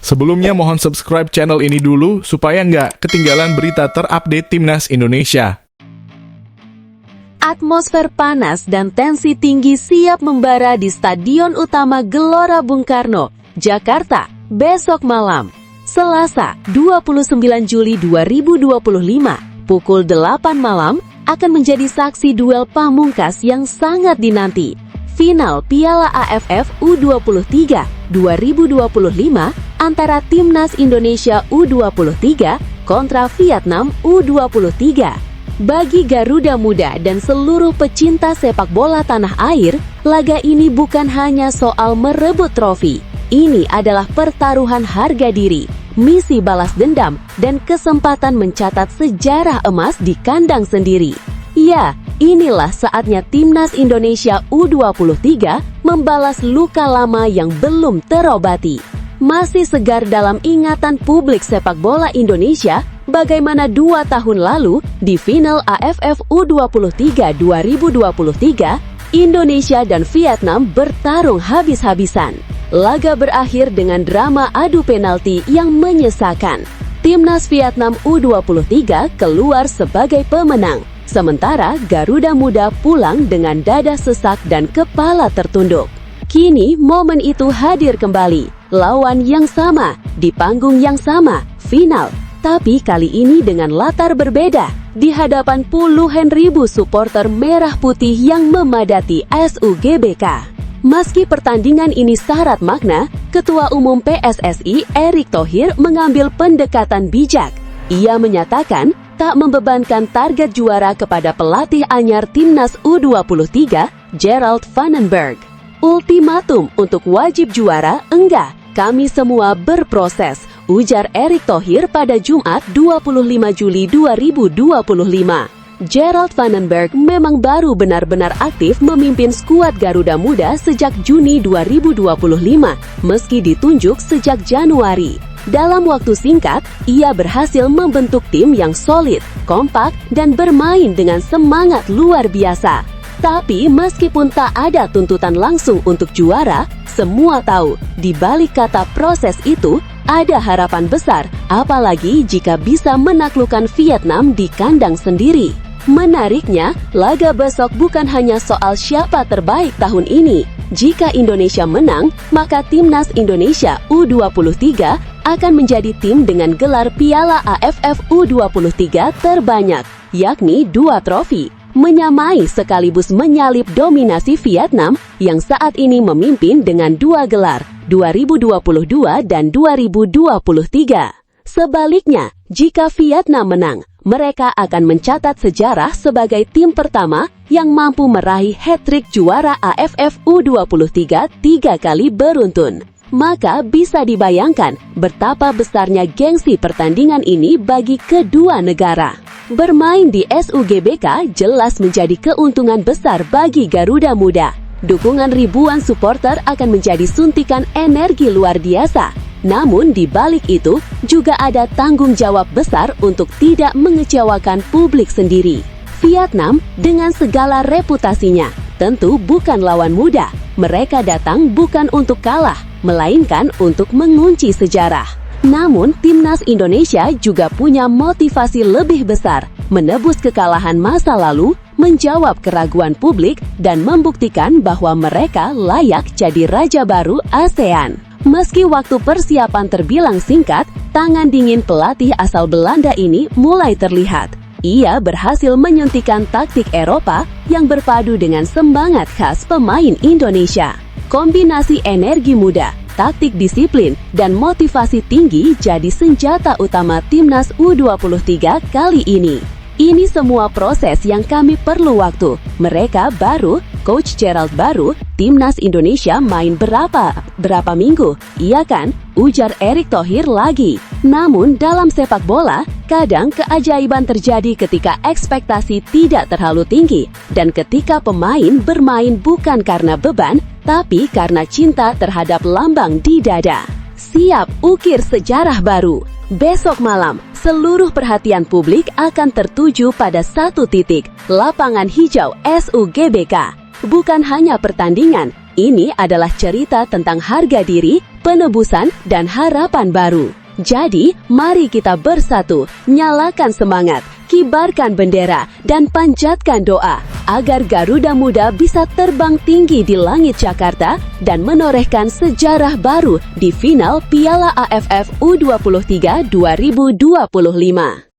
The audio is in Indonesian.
Sebelumnya mohon subscribe channel ini dulu supaya nggak ketinggalan berita terupdate Timnas Indonesia. Atmosfer panas dan tensi tinggi siap membara di Stadion Utama Gelora Bung Karno, Jakarta, besok malam. Selasa, 29 Juli 2025, pukul 8 malam, akan menjadi saksi duel pamungkas yang sangat dinanti. Final Piala AFF U23 2025 antara Timnas Indonesia U23 kontra Vietnam U23. Bagi Garuda Muda dan seluruh pecinta sepak bola tanah air, laga ini bukan hanya soal merebut trofi. Ini adalah pertaruhan harga diri, misi balas dendam, dan kesempatan mencatat sejarah emas di kandang sendiri. Ya, inilah saatnya Timnas Indonesia U23 membalas luka lama yang belum terobati. Masih segar dalam ingatan publik sepak bola Indonesia, bagaimana 2 tahun lalu di final AFF U23 2023, Indonesia dan Vietnam bertarung habis-habisan. Laga berakhir dengan drama adu penalti yang menyesakan. Timnas Vietnam U23 keluar sebagai pemenang. Sementara Garuda Muda pulang dengan dada sesak dan kepala tertunduk. Kini momen itu hadir kembali. Lawan yang sama, di panggung yang sama, final. Tapi kali ini dengan latar berbeda, di hadapan puluhan ribu supporter merah putih yang memadati SUGBK. Meski pertandingan ini syarat makna, Ketua Umum PSSI Erick Thohir mengambil pendekatan bijak. Ia menyatakan tak membebankan target juara kepada pelatih anyar Timnas U23, Gerald Vandenberg. Ultimatum untuk wajib juara enggak, kami semua berproses, ujar Erick Thohir pada Jumat 25 Juli 2025. Gerald Vandenberg memang baru benar-benar aktif memimpin skuad Garuda Muda sejak Juni 2025, meski ditunjuk sejak Januari. Dalam waktu singkat, ia berhasil membentuk tim yang solid, kompak, dan bermain dengan semangat luar biasa. Tapi meskipun tak ada tuntutan langsung untuk juara, semua tahu di balik kata proses itu ada harapan besar, apalagi jika bisa menaklukkan Vietnam di kandang sendiri. Menariknya, laga besok bukan hanya soal siapa terbaik tahun ini. Jika Indonesia menang, maka Timnas Indonesia U23 akan menjadi tim dengan gelar Piala AFF U23 terbanyak, yakni 2 trofi, menyamai sekaligus menyalip dominasi Vietnam yang saat ini memimpin dengan 2 gelar, 2022 dan 2023. Sebaliknya, jika Vietnam menang, mereka akan mencatat sejarah sebagai tim pertama yang mampu meraih hat-trick juara AFF U23 3 kali beruntun. Maka bisa dibayangkan betapa besarnya gengsi pertandingan ini bagi kedua negara. Bermain di SUGBK jelas menjadi keuntungan besar bagi Garuda Muda. Dukungan ribuan supporter akan menjadi suntikan energi luar biasa. Namun di balik itu juga ada tanggung jawab besar untuk tidak mengecewakan publik sendiri. Vietnam dengan segala reputasinya tentu bukan lawan mudah. Mereka datang bukan untuk kalah, melainkan untuk mengunci sejarah. Namun Timnas Indonesia juga punya motivasi lebih besar, menebus kekalahan masa lalu, menjawab keraguan publik, dan membuktikan bahwa mereka layak jadi raja baru ASEAN. Meski waktu persiapan terbilang singkat, tangan dingin pelatih asal Belanda ini mulai terlihat. Ia berhasil menyuntikkan taktik Eropa yang berpadu dengan semangat khas pemain Indonesia. Kombinasi energi muda, taktik disiplin, dan motivasi tinggi jadi senjata utama Timnas U23 kali ini. Ini semua proses yang kami perlu waktu. Mereka baru, Coach Gerald baru, Timnas Indonesia main berapa minggu, iya kan? Ujar Erick Thohir lagi. Namun dalam sepak bola, kadang keajaiban terjadi ketika ekspektasi tidak terlalu tinggi dan ketika pemain bermain bukan karena beban, tapi karena cinta terhadap lambang di dada. Siap ukir sejarah baru. Besok malam, seluruh perhatian publik akan tertuju pada satu titik, lapangan hijau SUGBK. Bukan hanya pertandingan, ini adalah cerita tentang harga diri, penebusan, dan harapan baru. Jadi, mari kita bersatu, nyalakan semangat, kibarkan bendera, dan panjatkan doa agar Garuda Muda bisa terbang tinggi di langit Jakarta dan menorehkan sejarah baru di final Piala AFF U23 2025.